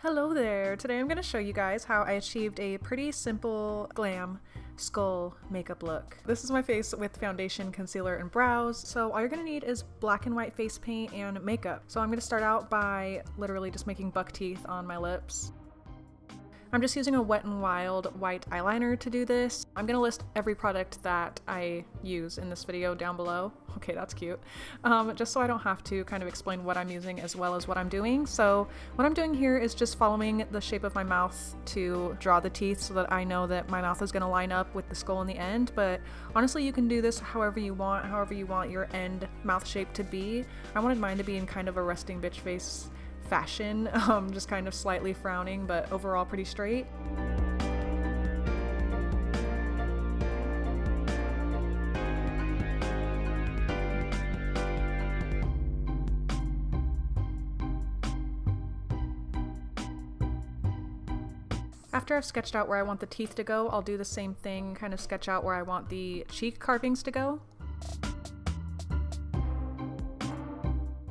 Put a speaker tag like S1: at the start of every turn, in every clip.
S1: Hello there! Today I'm going to show you guys how I achieved a pretty simple glam skull makeup look. This is my face with foundation, concealer, and brows. So all you're going to need is black and white face paint and makeup. So I'm going to start out by literally just making buck teeth on my lips. I'm just using a Wet n Wild white eyeliner to do this. I'm gonna list every product that I use in this video down below. Okay, that's cute. Just so I don't have to kind of explain what I'm using as well as what I'm doing. So what I'm doing here is just following the shape of my mouth to draw the teeth so that I know that my mouth is gonna line up with the skull in the end. But honestly, you can do this however you want your end mouth shape to be. I wanted mine to be in kind of a resting bitch face fashion, just kind of slightly frowning, but overall pretty straight. After I've sketched out where I want the teeth to go, I'll do the same thing, kind of sketch out where I want the cheek carvings to go.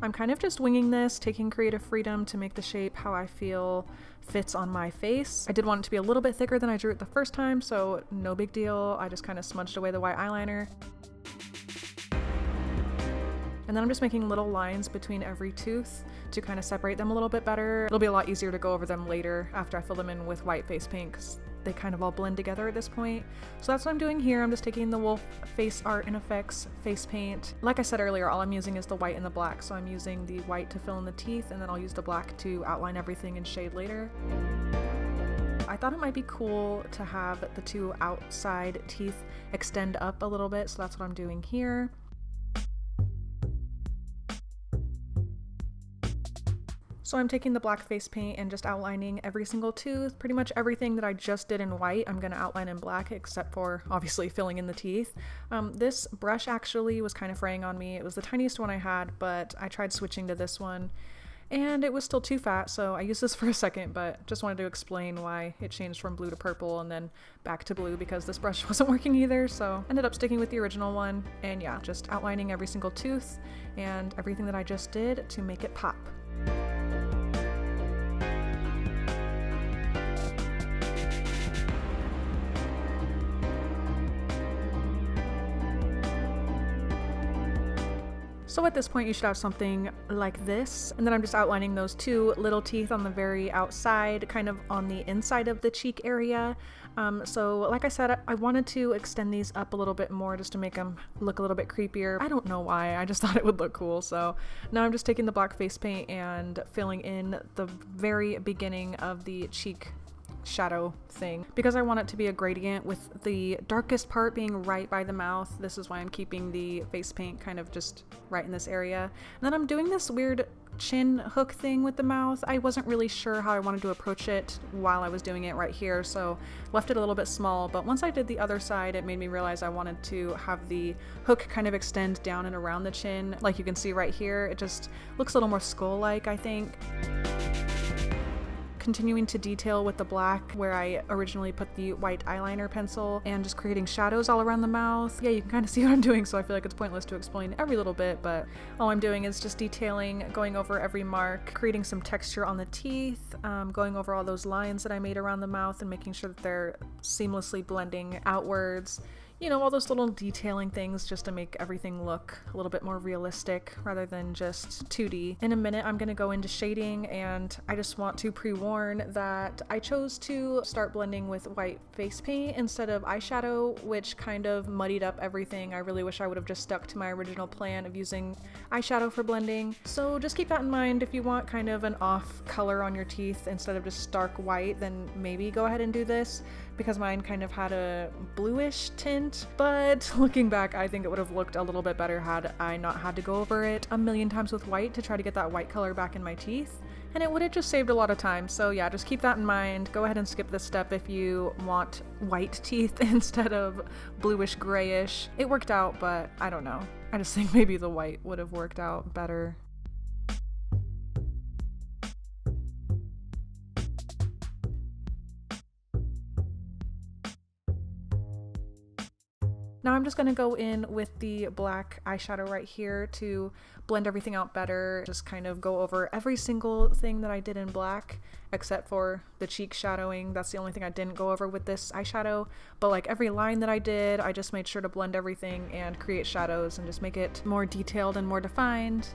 S1: I'm kind of just winging this, taking creative freedom to make the shape how I feel fits on my face. I did want it to be a little bit thicker than I drew it the first time, so no big deal. I just kind of smudged away the white eyeliner. And then I'm just making little lines between every tooth to kind of separate them a little bit better. It'll be a lot easier to go over them later after I fill them in with white face paint because they kind of all blend together at this point. So that's what I'm doing here. I'm just taking the Wolf Face Art and Effects face paint. Like I said earlier, all I'm using is the white and the black. So I'm using the white to fill in the teeth, and then I'll use the black to outline everything in shade later. I thought it might be cool to have the two outside teeth extend up a little bit, so that's what I'm doing here. So I'm taking the black face paint and just outlining every single tooth. Pretty much everything that I just did in white, I'm gonna outline in black, except for obviously filling in the teeth. This brush actually was kind of fraying on me. It was the tiniest one I had, but I tried switching to this one and it was still too fat, so I used this for a second, but just wanted to explain why it changed from blue to purple and then back to blue because this brush wasn't working either, so ended up sticking with the original one. And yeah, just outlining every single tooth and everything that I just did to make it pop. So at this point you should have something like this, and then I'm just outlining those two little teeth on the very outside, kind of on the inside of the cheek area. So like I said, I wanted to extend these up a little bit more just to make them look a little bit creepier. I don't know why, I just thought it would look cool. So now I'm just taking the black face paint and filling in the very beginning of the cheek shadow thing because I want it to be a gradient with the darkest part being right by the mouth. This is why I'm keeping the face paint kind of just right in this area. And then I'm doing this weird chin hook thing with the mouth. I wasn't really sure how I wanted to approach it while I was doing it right here, so left it a little bit small, but once I did the other side it made me realize I wanted to have the hook kind of extend down and around the chin. Like you can see right here, it just looks a little more skull-like, I think. Continuing to detail with the black where I originally put the white eyeliner pencil and just creating shadows all around the mouth. Yeah, you can kind of see what I'm doing, so I feel like it's pointless to explain every little bit, but all I'm doing is just detailing, going over every mark, creating some texture on the teeth, going over all those lines that I made around the mouth and making sure that they're seamlessly blending outwards. You know, all those little detailing things just to make everything look a little bit more realistic rather than just 2D. In a minute, I'm gonna go into shading, and I just want to pre-warn that I chose to start blending with white face paint instead of eyeshadow, which kind of muddied up everything. I really wish I would have just stuck to my original plan of using eyeshadow for blending. So just keep that in mind. If you want kind of an off color on your teeth instead of just stark white, then maybe go ahead and do this, because mine kind of had a bluish tint, but looking back, I think it would have looked a little bit better had I not had to go over it a million times with white to try to get that white color back in my teeth, and it would have just saved a lot of time. So yeah, just keep that in mind. Go ahead and skip this step if you want white teeth instead of bluish grayish. It worked out, but I don't know. I just think maybe the white would have worked out better. Now I'm just going to go in with the black eyeshadow right here to blend everything out better, just kind of go over every single thing that I did in black except for the cheek shadowing. That's the only thing I didn't go over with this eyeshadow, but like every line that I did, I just made sure to blend everything and create shadows and just make it more detailed and more defined.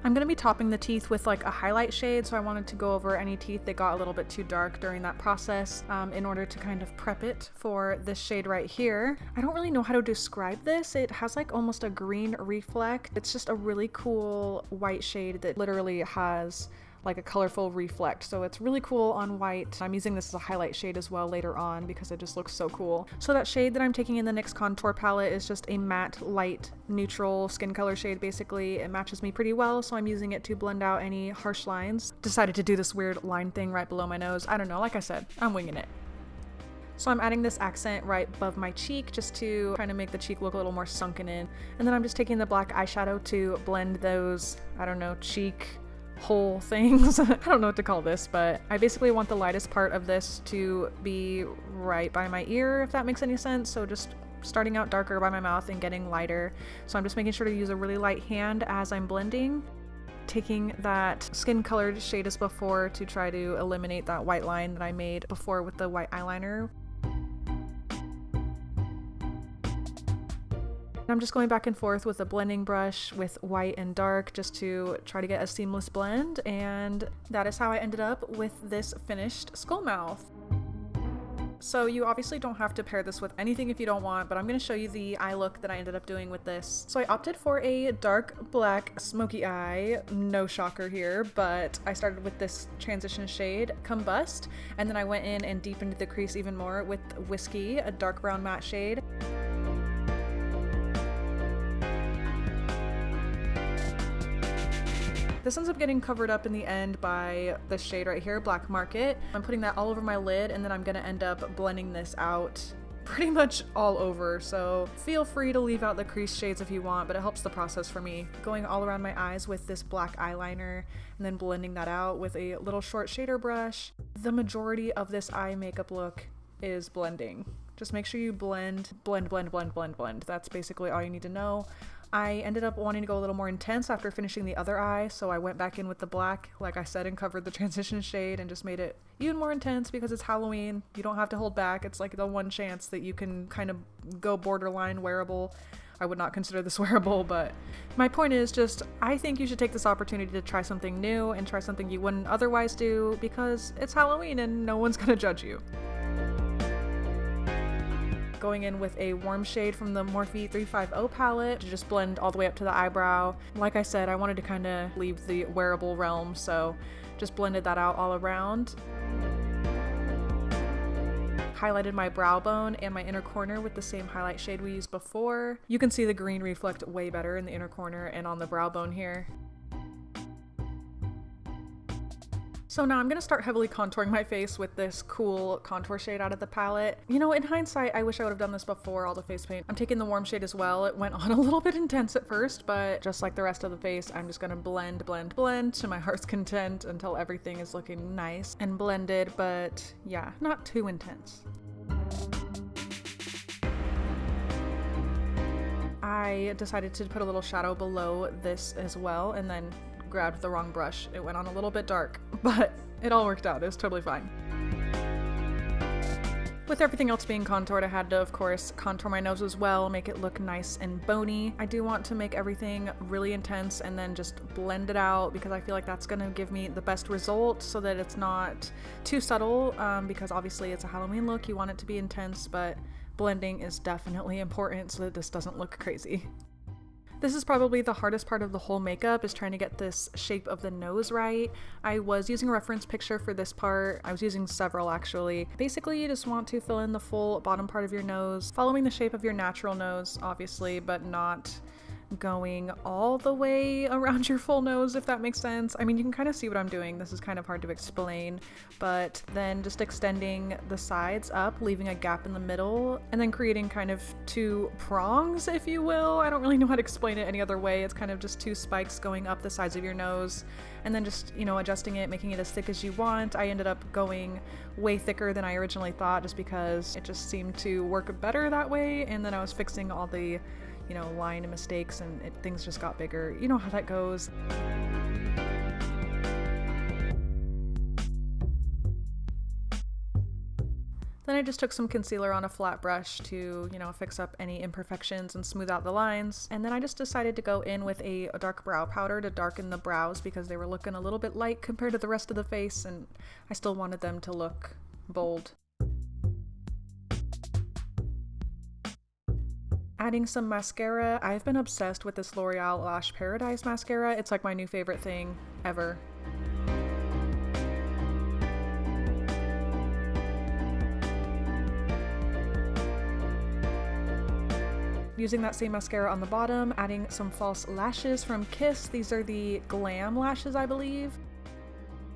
S1: I'm going to be topping the teeth with like a highlight shade, so I wanted to go over any teeth that got a little bit too dark during that process in order to kind of prep it for this shade right here. I don't really know how to describe this. It has like almost a green reflect. It's just a really cool white shade that literally has like a colorful reflect, so it's really cool on white. I'm using this as a highlight shade as well later on because it just looks so cool. So that shade that I'm taking in the NYX contour palette is just a matte, light, neutral skin color shade basically. It matches me pretty well, so I'm using it to blend out any harsh lines. Decided to do this weird line thing right below my nose. I don't know, like I said, I'm winging it. So I'm adding this accent right above my cheek just to kind of make the cheek look a little more sunken in. And then I'm just taking the black eyeshadow to blend those, I don't know, cheek hole things. I don't know what to call this, but I basically want the lightest part of this to be right by my ear, if that makes any sense. So just starting out darker by my mouth and getting lighter. So I'm just making sure to use a really light hand as I'm blending, taking that skin colored shade as before to try to eliminate that white line that I made before with the white eyeliner. I'm just going back and forth with a blending brush with white and dark just to try to get a seamless blend, and that is how I ended up with this finished skull mouth. So you obviously don't have to pair this with anything if you don't want, but I'm going to show you the eye look that I ended up doing with this. So I opted for a dark black smoky eye, no shocker here, but I started with this transition shade, Combust, and then I went in and deepened the crease even more with Whiskey, a dark brown matte shade. This ends up getting covered up in the end by this shade right here, Black Market. I'm putting that all over my lid, and then I'm gonna end up blending this out pretty much all over, so feel free to leave out the crease shades if you want, but it helps the process for me. Going all around my eyes with this black eyeliner and then blending that out with a little short shader brush. The majority of this eye makeup look is blending. Just make sure you blend. That's basically all you need to know. I ended up wanting to go a little more intense after finishing the other eye, so I went back in with the black, like I said, and covered the transition shade and just made it even more intense because it's Halloween. You don't have to hold back. It's like the one chance that you can kind of go borderline wearable. I would not consider this wearable, but my point is just, I think you should take this opportunity to try something new and try something you wouldn't otherwise do because it's Halloween and no one's gonna judge you. Going in with a warm shade from the Morphe 350 palette to just blend all the way up to the eyebrow. Like I said, I wanted to kind of leave the wearable realm, so just blended that out all around. Highlighted my brow bone and my inner corner with the same highlight shade we used before. You can see the green reflect way better in the inner corner and on the brow bone here. So now I'm going to start heavily contouring my face with this cool contour shade out of the palette. You know, in hindsight, I wish I would have done this before all the face paint. I'm taking the warm shade as well. It went on a little bit intense at first, but just like the rest of the face, I'm just going to blend to my heart's content until everything is looking nice and blended, but yeah, not too intense. I decided to put a little shadow below this as well, and then grabbed the wrong brush. It went on a little bit dark, but it all worked out. It was totally fine. With everything else being contoured, I had to, of course, contour my nose as well, make it look nice and bony. I do want to make everything really intense and then just blend it out because I feel like that's gonna give me the best result so that it's not too subtle, because obviously it's a Halloween look, you want it to be intense, but blending is definitely important so that this doesn't look crazy. This is probably the hardest part of the whole makeup, is trying to get this shape of the nose right. I was using a reference picture for this part. I was using several actually. Basically, you just want to fill in the full bottom part of your nose, following the shape of your natural nose, obviously, but not going all the way around your full nose, if that makes sense. I mean, you can kind of see what I'm doing. This is kind of hard to explain, but then just extending the sides up, leaving a gap in the middle, and then creating kind of two prongs, if you will. I don't really know how to explain it any other way. It's kind of just two spikes going up the sides of your nose, and then just, you know, adjusting it, making it as thick as you want. I ended up going way thicker than I originally thought just because it just seemed to work better that way, and then I was fixing all the, you know, line mistakes, and things just got bigger. You know how that goes. Then I just took some concealer on a flat brush to, you know, fix up any imperfections and smooth out the lines. And then I just decided to go in with a dark brow powder to darken the brows because they were looking a little bit light compared to the rest of the face, and I still wanted them to look bold. Adding some mascara. I've been obsessed with this L'Oreal Lash Paradise mascara. It's like my new favorite thing ever. Using that same mascara on the bottom, adding some false lashes from Kiss. These are the Glam lashes, I believe.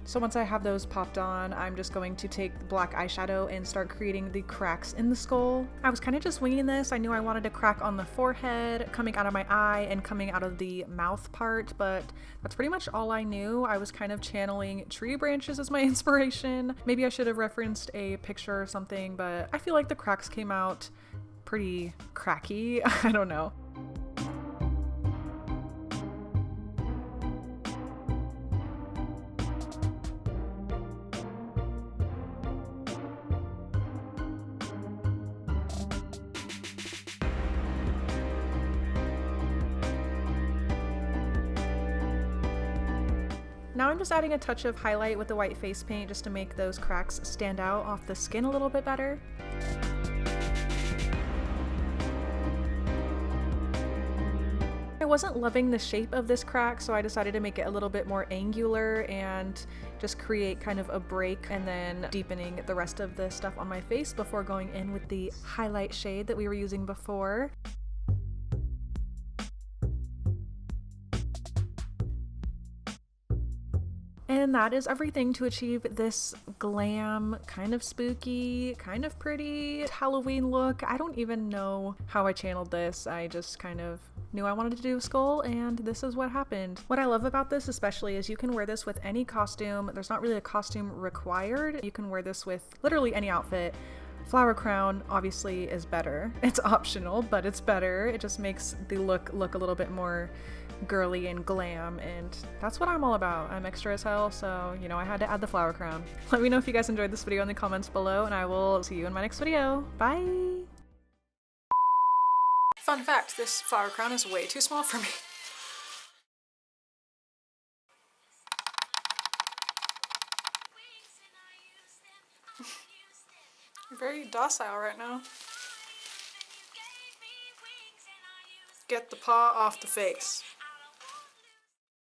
S1: So once I have those popped on, I'm just going to take black eyeshadow and start creating the cracks in the skull. I was kind of just winging this. I knew I wanted a crack on the forehead, coming out of my eye, and coming out of the mouth part, but that's pretty much all I knew. I was kind of channeling tree branches as my inspiration. Maybe I should have referenced a picture or something, but I feel like the cracks came out pretty cracky. I don't know. Now I'm just adding a touch of highlight with the white face paint just to make those cracks stand out off the skin a little bit better. I wasn't loving the shape of this crack, so I decided to make it a little bit more angular and just create kind of a break, and then deepening the rest of the stuff on my face before going in with the highlight shade that we were using before. And that is everything to achieve this glam, kind of spooky, kind of pretty Halloween look. I don't even know how I channeled this. I just kind of knew I wanted to do a skull, and this is what happened. What I love about this especially is you can wear this with any costume. There's not really a costume required. You can wear this with literally any outfit. Flower crown obviously is better. It's optional, but it's better. It just makes the look a little bit more girly and glam, and that's what I'm all about. I'm extra as hell, so, you know, I had to add the flower crown. Let me know if you guys enjoyed this video in the comments below, and I will see you in my next video. Bye! Fun fact, this flower crown is way too small for me. You're very docile right now. Get the paw off the face.